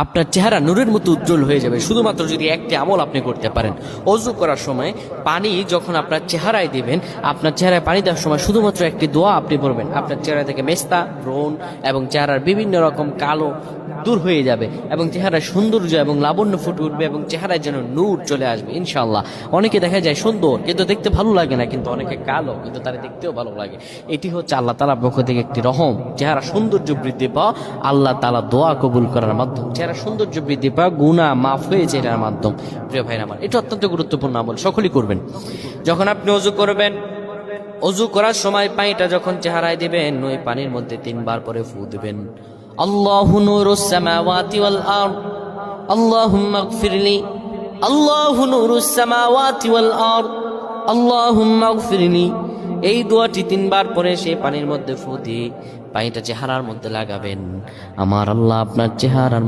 আপনার চেহারা নূরের মতো উজ্জ্বল হয়ে যাবে শুধুমাত্র যদি একটি আমল আপনি করতে পারেন। অজু করার সময় পানি যখন আপনার চেহারায় দিবেন, আপনার চেহারায় পানি দেওয়ার সময় শুধুমাত্র একটি দোয়া আপনি পড়বেন, আপনার চেহারা থেকে মেস্তা, ব্রণ এবং চেহারার বিভিন্ন রকম কালো দূর হয়ে যাবে এবং চেহারার সৌন্দর্য এবং লাবণ্য ফুটে উঠবে এবং চেহারায় যেন নূর চলে আসবে ইনশাআল্লাহ। অনেকে দেখা যায় সুন্দর কিন্তু দেখতে ভালো লাগে না, কিন্তু অনেকে কালো কিন্তু তারা দেখতেও ভালো লাগে। এটি হচ্ছে আল্লাহ তাআলার পক্ষ থেকে একটি রহম। চেহারা সৌন্দর্য বৃদ্ধি পাওয়া আল্লাহ তাআলা দোয়া কবুল করার মাধ্যম, চেহারা সৌন্দর্য বৃদ্ধি পাওয়া গুনাহ মাফ হয়েছে এটার মাধ্যম। প্রিয় ভাইরা আমার, এটা অত্যন্ত গুরুত্বপূর্ণ আমল, সকলেই করবেন। যখন আপনি অজু করবেন, অজু করার সময় পানিটা যখন চেহারায় দিবেন, ওই পানির মধ্যে 3 বার পরে ফু দিবেন। আল্লাহু নূরুস সামাওয়াতি ওয়াল আরদ আল্লাহুম্মা ইগফিরলি, আল্লাহু নূরুস সামাওয়াতি ওয়াল আরদ আল্লাহুম্মা ইগফিরলি। এই দোয়াটি 3 বার পরে সেই পানির মধ্যে ফু দিয়ে পানিটা চেহারার মধ্যে লাগাবেন। আমার আল্লাহ আপনার চেহারার